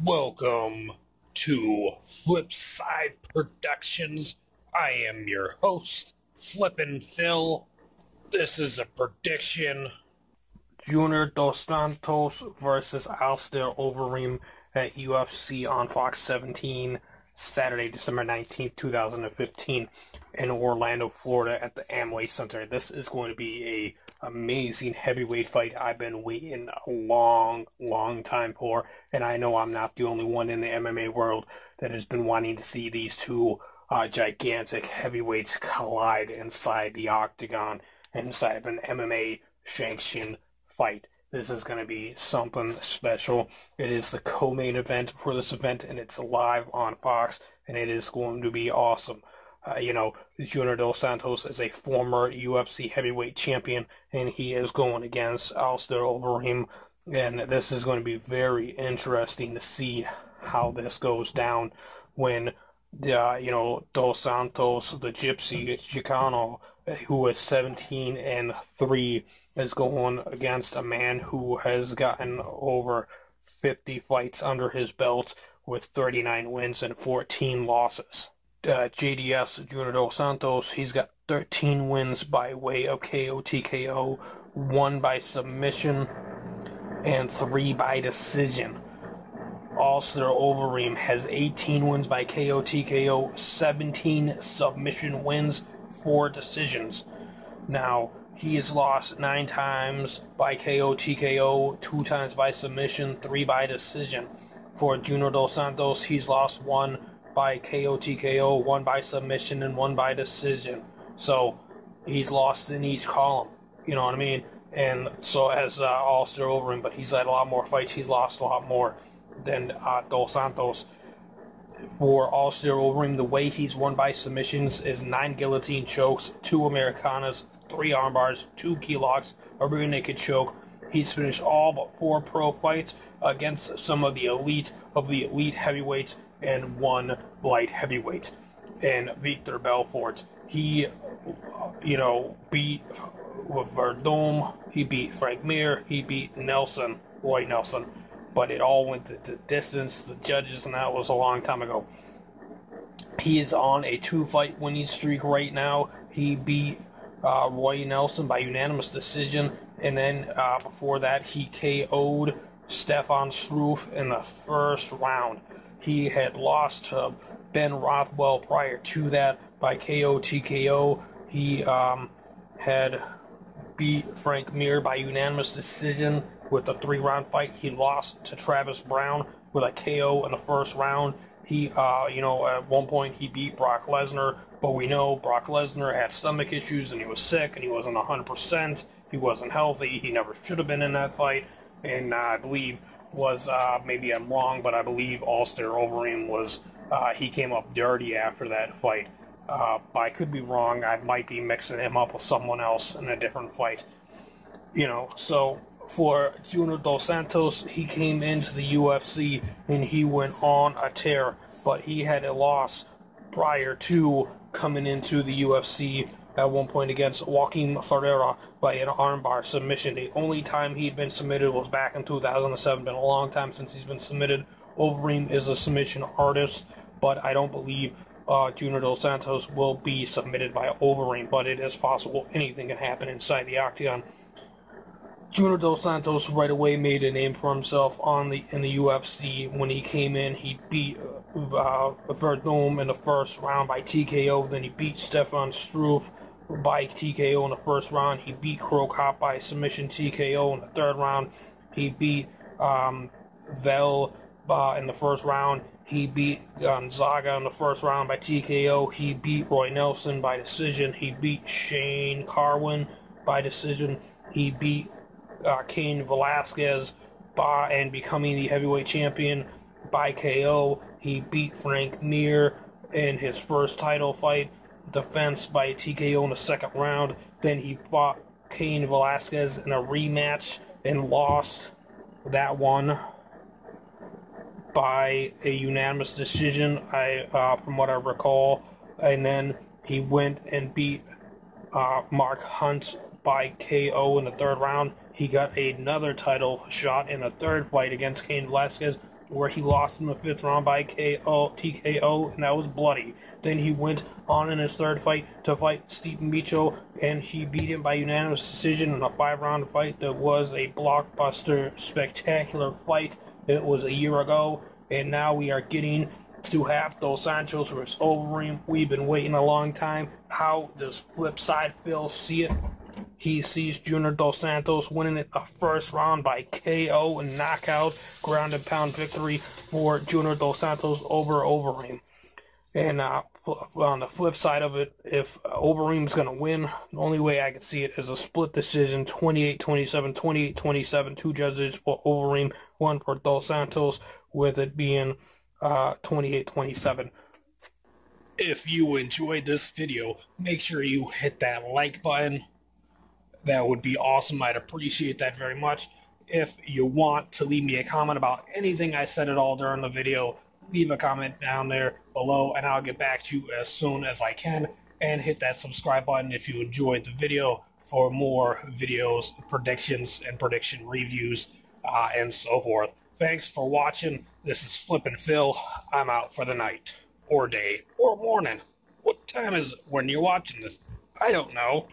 Welcome to Flipside Productions. I am your host, Flippin Phil. This is a prediction. Junior Dos Santos versus Alistair Overeem at UFC on Fox 17, Saturday, December 19th, 2015, in Orlando, Florida at the AMWAY Center. This is going to be a amazing heavyweight fight I've been waiting a long time for, and I know I'm not the only one in the MMA world that has been wanting to see these two gigantic heavyweights collide inside the octagon, inside of an MMA sanctioned fight. This is going to be something special. It is the co-main event for this event, and it's live on Fox, and it is going to be awesome. Junior Dos Santos is a former UFC heavyweight champion, and he is going against Alistair Overeem, and this is going to be very interesting to see how this goes down when, Dos Santos, the Gypsy Chicano, who is 17-3, is going against a man who has gotten over 50 fights under his belt with 39 wins and 14 losses. JDS, Junior Dos Santos, he's got 13 wins by way of KO, TKO, 1 by submission, and 3 by decision. Alistair Overeem has 18 wins by KO, TKO, 17 submission wins, 4 decisions. Now, he has lost 9 times by KO, TKO, 2 times by submission, 3 by decision. For Junior Dos Santos, he's lost 1 by KO, TKO, 1 by submission, and 1 by decision. So he's lost in each column, you know what I mean? And so has Alistair Overeem, but he's had a lot more fights. He's lost a lot more than Dos Santos. For Alistair Overeem, the way he's won by submissions is 9 guillotine chokes, 2 Americanas, 3 armbars, 2 key locks, a rear naked choke. He's finished all but 4 pro fights against some of the elite heavyweights and 1 light heavyweight, and Victor Belfort. He, beat Verdum, he beat Frank Mir, he beat Roy Nelson, but it all went to distance, the judges, and that was a long time ago. He is on a 2-fight winning streak right now. He beat Roy Nelson by unanimous decision, and then before that he KO'd Stefan Struve in the first round. He had lost to Ben Rothwell prior to that by KO, TKO. He had beat Frank Mir by unanimous decision with a 3-round fight. He lost to Travis Brown with a KO in the first round. He, at one point he beat Brock Lesnar, but we know Brock Lesnar had stomach issues and he was sick and he wasn't 100%. He wasn't healthy. He never should have been in that fight. And I believe maybe I'm wrong, but I believe Alistair Overeem was, he came up dirty after that fight. I could be wrong. I might be mixing him up with someone else in a different fight. So for Junior Dos Santos, he came into the UFC and he went on a tear, but he had a loss prior to coming into the UFC at one point against Joaquim Ferreira by an armbar submission. The only time he'd been submitted was back in 2007. Been a long time since he's been submitted. Overeem is a submission artist, but I don't believe Junior Dos Santos will be submitted by Overeem, but it is possible. Anything can happen inside the octagon. Junior Dos Santos right away made a name for himself in the UFC. When he came in, he beat Verdum in the first round by TKO. Then he beat Stefan Struve by TKO in the first round. He beat Krokop by submission TKO in the third round. He beat Vel in the first round. He beat Gonzaga in the first round by TKO. He beat Roy Nelson by decision. He beat Shane Carwin by decision. He beat Cain Velasquez and becoming the heavyweight champion by KO. He beat Frank Mir in his first title fight defense by TKO in the second round. Then he fought Cain Velasquez in a rematch and lost that one by a unanimous decision, from what I recall. And then he went and beat Mark Hunt by KO in the third round. He got another title shot in a third fight against Cain Velasquez, where he lost in the 5th round by TKO, and that was bloody. Then he went on in his 3rd fight to fight Stephen Micho, and he beat him by unanimous decision in a 5-round fight that was a blockbuster, spectacular fight. It was a year ago, and now we are getting to have Dos Santos versus Overeem. We've been waiting a long time. How does Flip Side Phil see it? He sees Junior Dos Santos winning it the 1st round by KO and knockout, ground and pound victory for Junior Dos Santos over Overeem. And on the flip side of it, if Overeem's going to win, the only way I can see it is a split decision, 28-27, 28-27, 2 judges for Overeem, 1 for Dos Santos, with it being 28-27. If you enjoyed this video, make sure you hit that like button. That would be awesome. I'd appreciate that very much. If you want to leave me a comment about anything I said at all during the video, leave a comment down there below and I'll get back to you as soon as I can. And hit that subscribe button if you enjoyed the video for more videos, predictions, and prediction reviews, and so forth. Thanks for watching. This is Flippin' Phil. I'm out for the night, or day, or morning. What time is it when you're watching this? I don't know.